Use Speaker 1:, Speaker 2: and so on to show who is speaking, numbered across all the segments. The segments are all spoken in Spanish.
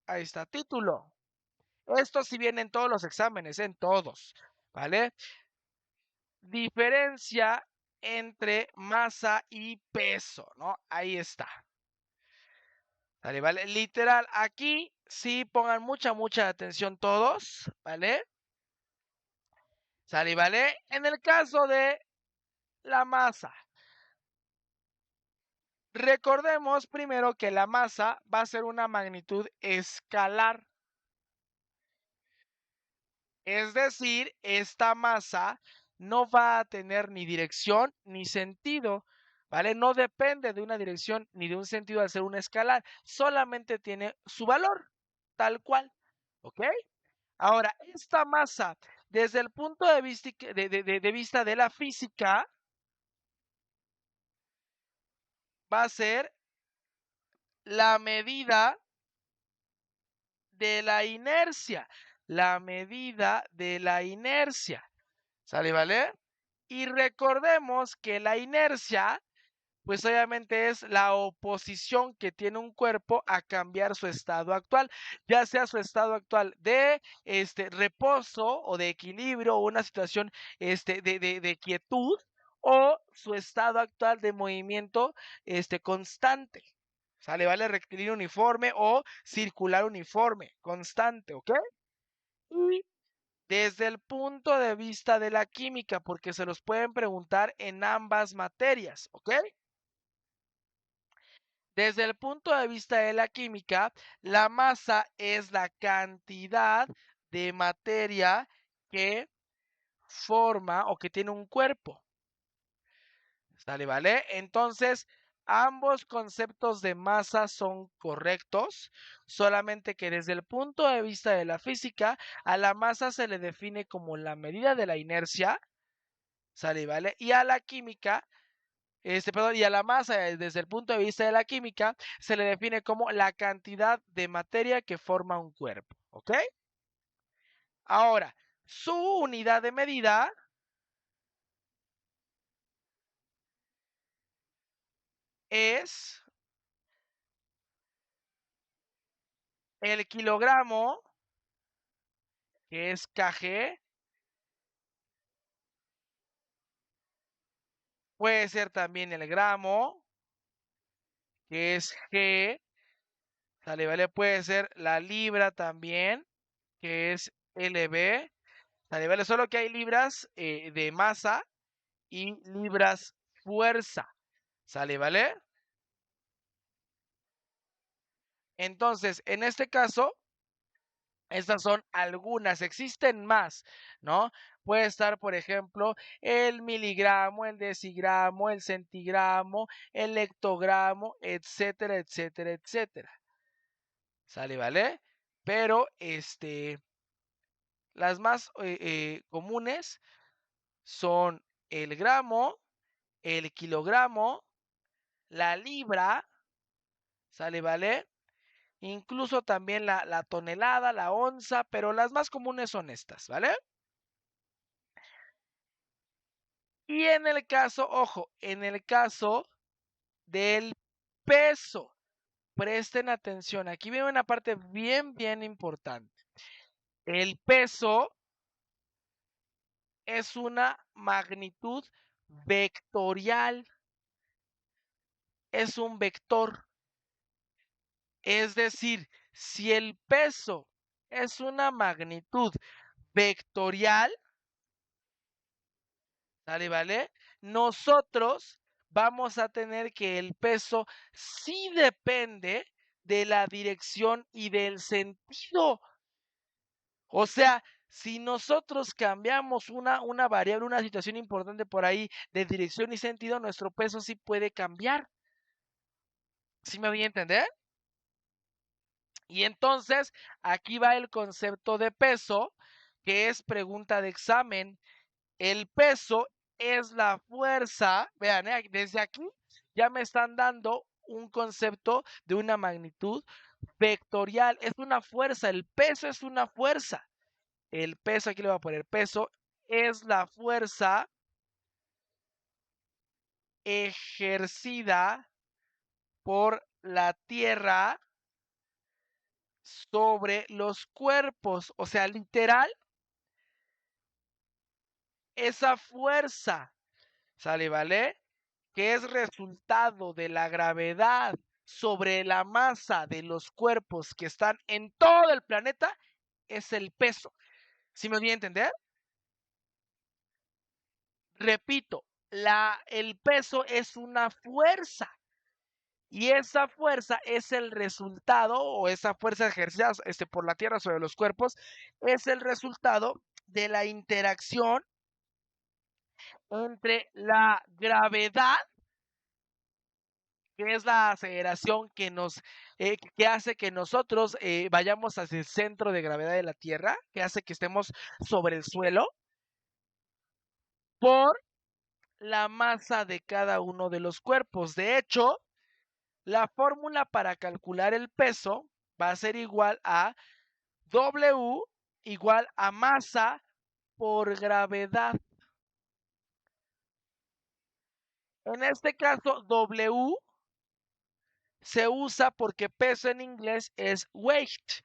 Speaker 1: Ahí está, título. Esto sí viene en todos los exámenes, en todos, ¿vale? Diferencia entre masa y peso, ¿no? Ahí está. ¿Vale? ¿Vale? Literal, aquí sí pongan mucha atención todos, ¿vale? ¿Sale? ¿Vale? En el caso de la masa, recordemos primero que la masa va a ser una magnitud escalar. Es decir, esta masa no va a tener ni dirección ni sentido, ¿vale? No depende de una dirección ni de un sentido al ser una escalar, solamente tiene su valor, tal cual, ¿ok? Ahora, esta masa, desde el punto de vista vista de la física, va a ser la medida de la inercia, la medida de la inercia, ¿sale, vale? Y recordemos que la inercia, pues obviamente es la oposición que tiene un cuerpo a cambiar su estado actual, ya sea su estado actual de reposo o de equilibrio o una situación de quietud o su estado actual de movimiento constante. ¿Sale? Vale, rectilíneo uniforme o circular uniforme, constante, ¿ok? Y desde el punto de vista de la química, porque se los pueden preguntar en ambas materias, ¿ok? Desde el punto de vista de la química, la masa es la cantidad de materia que forma o que tiene un cuerpo. ¿Sale, vale? Entonces, ambos conceptos de masa son correctos, solamente que desde el punto de vista de la física, a la masa se le define como la medida de la inercia, ¿sale, vale? Y a la química, perdón, y a la masa desde el punto de vista de la química se le define como la cantidad de materia que forma un cuerpo, ¿ok? Ahora, su unidad de medida es el kilogramo, que es kg, puede ser también el gramo, que es g, ¿sale? ¿Vale? Puede ser la libra también, que es lb, ¿sale? ¿Vale? Solo que hay libras de masa y libras fuerza, ¿sale? ¿Vale? Entonces, en este caso, estas son algunas, existen más, ¿no? Puede estar, por ejemplo, el miligramo, el decigramo, el centigramo, el hectogramo, etcétera, etcétera, etcétera. ¿Sale, vale? Pero, las más comunes son el gramo, el kilogramo, la libra, ¿sale, vale? Incluso también la tonelada, la onza, pero las más comunes son estas, ¿vale? Y en el caso, ojo, en el caso del peso, presten atención, aquí viene una parte bien importante. El peso es una magnitud vectorial, es un vector. Es decir, si el peso es una magnitud vectorial, ¿sale, vale? Nosotros vamos a tener que el peso sí depende de la dirección y del sentido. O sea, si nosotros cambiamos una variable, una situación importante por ahí de dirección y sentido, nuestro peso sí puede cambiar. ¿Sí me voy a entender? Y entonces, aquí va el concepto de peso, que es pregunta de examen. El peso es la fuerza, vean, desde aquí ya me están dando un concepto de una magnitud vectorial, es una fuerza, el peso es una fuerza. El peso, aquí le voy a poner peso, es la fuerza ejercida por la Tierra sobre los cuerpos. O sea, literal, esa fuerza, ¿sale, vale? Que es resultado de la gravedad sobre la masa de los cuerpos que están en todo el planeta, es el peso. ¿Sí me voy a entender? Repito, el peso es una fuerza y esa fuerza es el resultado, o esa fuerza ejercida por la Tierra sobre los cuerpos, es el resultado de la interacción entre la gravedad, que es la aceleración que hace que nosotros vayamos hacia el centro de gravedad de la Tierra, que hace que estemos sobre el suelo, por la masa de cada uno de los cuerpos. De hecho, la fórmula para calcular el peso va a ser igual a W igual a masa por gravedad. En este caso, W se usa porque peso en inglés es weight.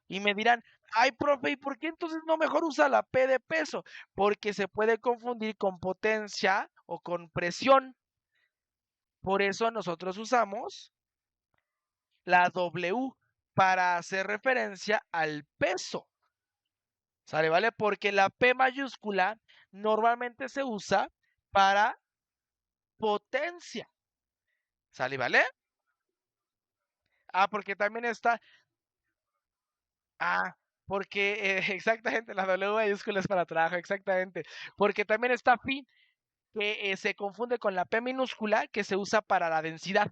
Speaker 1: Y me dirán, ay, profe, ¿y por qué entonces no mejor usa la P de peso? Porque se puede confundir con potencia o con presión. Por eso nosotros usamos la W para hacer referencia al peso. ¿Sale, vale? Porque la P mayúscula normalmente se usa para potencia. ¿Sale, vale? Ah, porque también está. Ah, porque exactamente la W mayúscula es para trabajo, exactamente. Porque también está phi, que se confunde con la P minúscula que se usa para la densidad.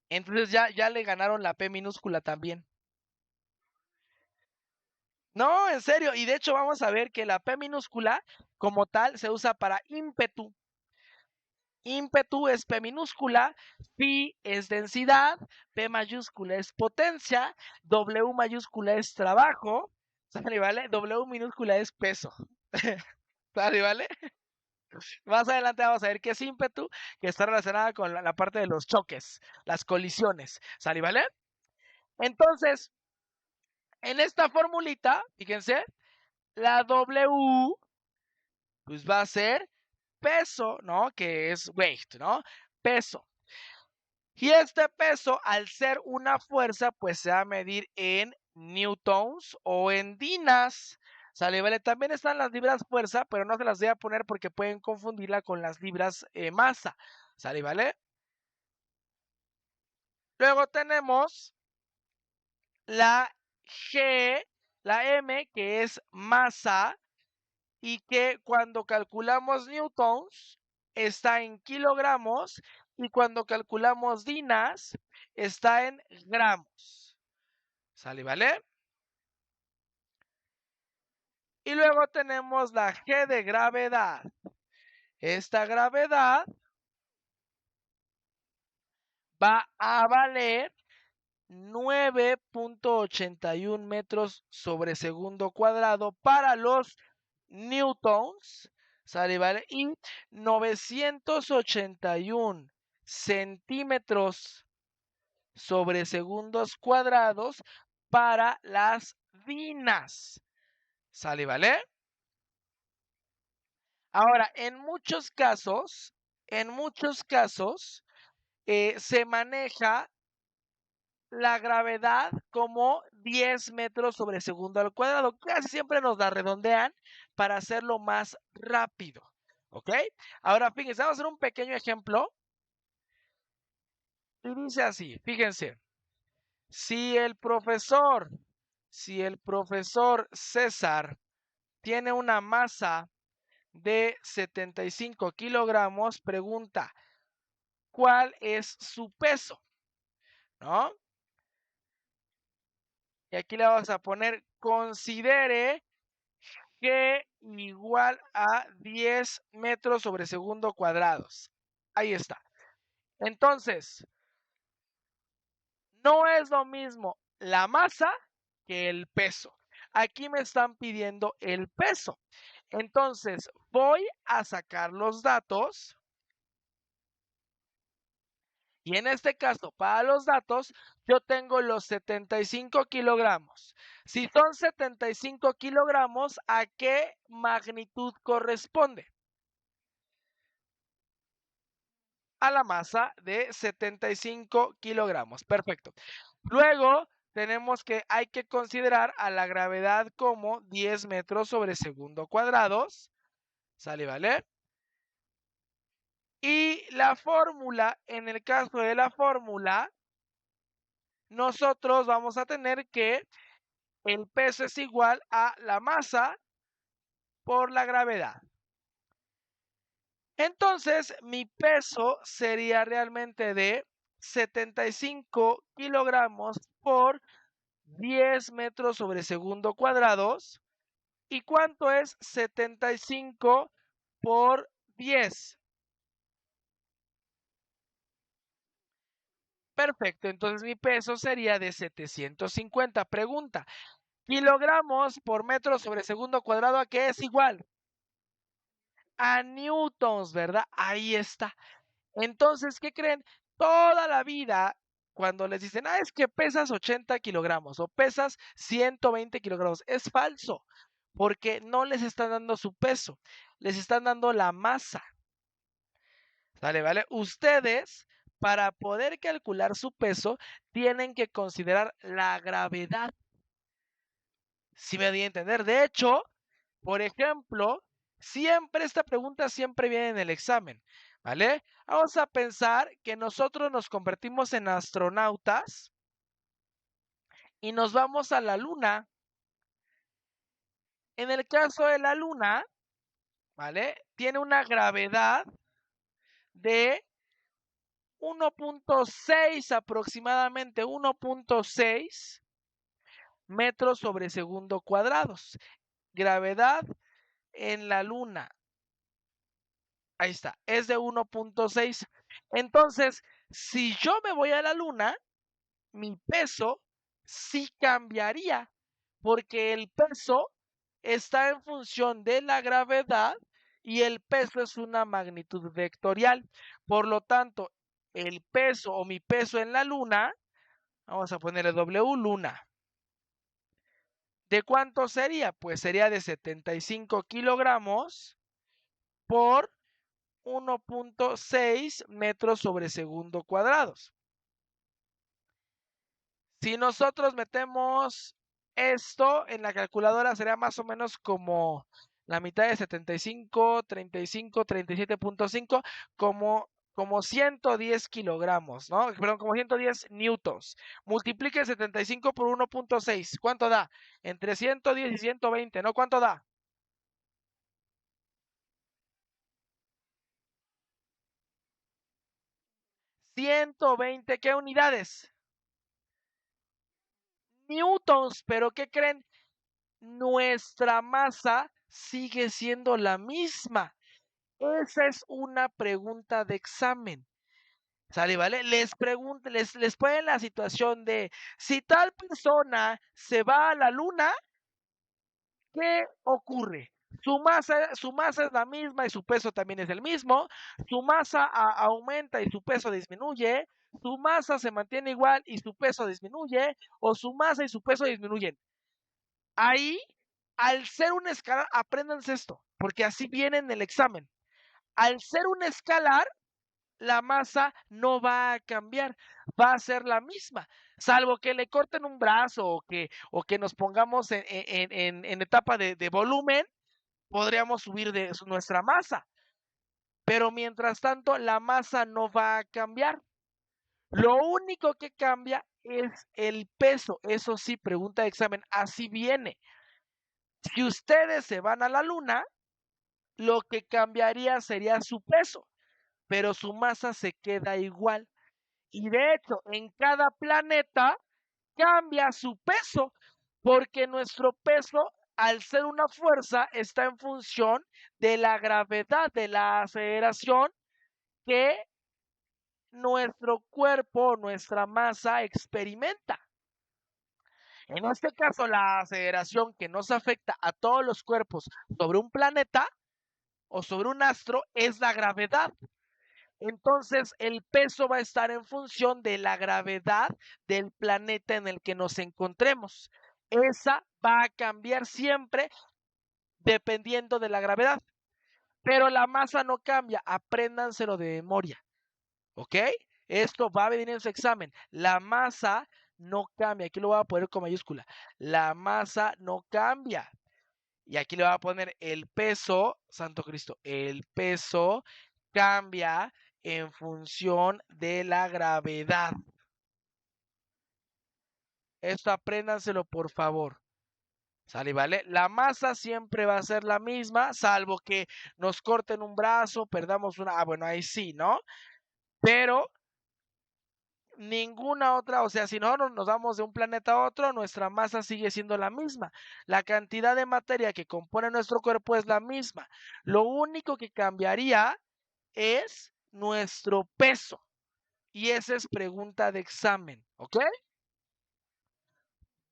Speaker 1: Entonces ya le ganaron la P minúscula también. No, en serio. Y de hecho vamos a ver que la P minúscula como tal se usa para ímpetu. Ímpetu es P minúscula, phi es densidad, P mayúscula es potencia, W mayúscula es trabajo, ¿sale, vale? W minúscula es peso. ¿Sale, vale? Más adelante vamos a ver qué es ímpetu, que está relacionada con la parte de los choques, las colisiones. ¿Sale, vale? Entonces, en esta formulita, fíjense, la W pues va a ser peso, ¿no? Que es weight, ¿no? Peso. Y este peso, al ser una fuerza, pues se va a medir en newtons o en dinas. ¿Sale, vale? También están las libras fuerza, pero no se las voy a poner porque pueden confundirla con las libras masa. ¿Sale, vale? Luego tenemos la G, la M, que es masa, y que cuando calculamos newtons está en kilogramos y cuando calculamos dinas está en gramos. ¿Sale, vale? Y luego tenemos la G de gravedad. Esta gravedad va a valer 9.81 metros sobre segundo cuadrado para los newtons, ¿sale, vale? Y 981 centímetros sobre segundos cuadrados para las dinas, ¿sale, vale? Ahora, en muchos casos, se maneja la gravedad como 10 metros sobre segundo al cuadrado. Casi siempre nos la redondean para hacerlo más rápido. ¿Ok? Ahora, fíjense, vamos a hacer un pequeño ejemplo. Y dice así, fíjense, si el profesor, si el profesor César tiene una masa de 75 kilogramos, pregunta, ¿cuál es su peso? ¿No? Y aquí le vamos a poner, considere que igual a 10 metros sobre segundo cuadrados. Ahí está. Entonces, no es lo mismo la masa que el peso. Aquí me están pidiendo el peso. Entonces, voy a sacar los datos Y en este caso, para los datos, yo tengo los 75 kilogramos. Si son 75 kilogramos, ¿a qué magnitud corresponde? A la masa de 75 kilogramos. Perfecto. Luego tenemos que hay que considerar a la gravedad como 10 metros sobre segundo cuadrados. ¿Sale, vale? Y la fórmula, en el caso de la fórmula, nosotros vamos a tener que el peso es igual a la masa por la gravedad. Entonces, mi peso sería realmente de 75 kilogramos por 10 metros sobre segundo cuadrados. ¿Y cuánto es 75 por 10? Perfecto, entonces mi peso sería de 750. Pregunta, kilogramos por metro sobre segundo cuadrado, ¿a qué es igual? A newtons, ¿verdad? Ahí está. Entonces, ¿qué creen? Toda la vida, cuando les dicen, es que pesas 80 kilogramos o pesas 120 kilogramos, es falso, porque no les están dando su peso, les están dando la masa. ¿Sale, vale? Ustedes, para poder calcular su peso, tienen que considerar la gravedad. ¿Sí me di a entender? De hecho, por ejemplo, siempre esta pregunta siempre viene en el examen, ¿vale? Vamos a pensar que nosotros nos convertimos en astronautas y nos vamos a la luna. En el caso de la luna, ¿vale? Tiene una gravedad de 1.6 aproximadamente, 1.6 metros sobre segundo cuadrados. Gravedad en la luna. Ahí está, es de 1.6. Entonces, si yo me voy a la luna, mi peso sí cambiaría, porque el peso está en función de la gravedad y el peso es una magnitud vectorial. Por lo tanto, el peso o mi peso en la luna, vamos a ponerle W luna. ¿De cuánto sería? Pues sería de 75 kilogramos por 1.6 metros sobre segundo cuadrados. Si nosotros metemos esto en la calculadora, sería más o menos como la mitad de 75, 35, 37.5, como 110 kilogramos, ¿no? Perdón, como 110 newtons. Multiplique 75 por 1.6. ¿Cuánto da? Entre 110 y 120, ¿no? ¿Cuánto da? 120, ¿qué unidades? Newtons, pero ¿qué creen? Nuestra masa sigue siendo la misma. Esa es una pregunta de examen. ¿Sale, vale? Les ponen la situación de si tal persona se va a la luna, ¿qué ocurre? Su masa es la misma y su peso también es el mismo. Su masa aumenta y su peso disminuye. Su masa se mantiene igual y su peso disminuye. O su masa y su peso disminuyen. Ahí, al ser un escalar, apréndanse esto, porque así viene en el examen. Al ser un escalar, la masa no va a cambiar, va a ser la misma, salvo que le corten un brazo o que nos pongamos en etapa de volumen, podríamos subir de nuestra masa. Pero mientras tanto, la masa no va a cambiar. Lo único que cambia es el peso. Eso sí, pregunta de examen, así viene. Si ustedes se van a la luna, lo que cambiaría sería su peso, pero su masa se queda igual. Y de hecho, en cada planeta cambia su peso, porque nuestro peso, al ser una fuerza, está en función de la gravedad, de la aceleración que nuestro cuerpo, nuestra masa experimenta. En este caso, la aceleración que nos afecta a todos los cuerpos sobre un planeta o sobre un astro es la gravedad. Entonces, el peso va a estar en función de la gravedad del planeta en el que nos encontremos. Esa va a cambiar siempre dependiendo de la gravedad. Pero la masa no cambia, apréndanselo de memoria, ¿ok? Esto va a venir en su examen. La masa no cambia, aquí lo voy a poner con mayúscula. La masa no cambia. Y aquí le voy a poner el peso, Santo Cristo, el peso cambia en función de la gravedad. Esto apréndanselo, por favor. ¿Sale, vale? La masa siempre va a ser la misma, salvo que nos corten un brazo, perdamos una. Ah, bueno, ahí sí, ¿no? Pero ninguna otra, o sea, si nosotros nos vamos de un planeta a otro, nuestra masa sigue siendo la misma. La cantidad de materia que compone nuestro cuerpo es la misma. Lo único que cambiaría es nuestro peso. Y esa es pregunta de examen, ¿ok?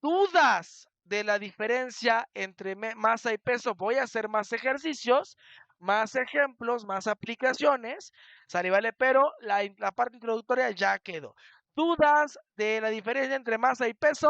Speaker 1: ¿Dudas de la diferencia entre masa y peso? Voy a hacer más ejercicios, más ejemplos, más aplicaciones, ¿sale? Vale, pero la parte introductoria ya quedó. ¿Dudas de la diferencia entre masa y peso?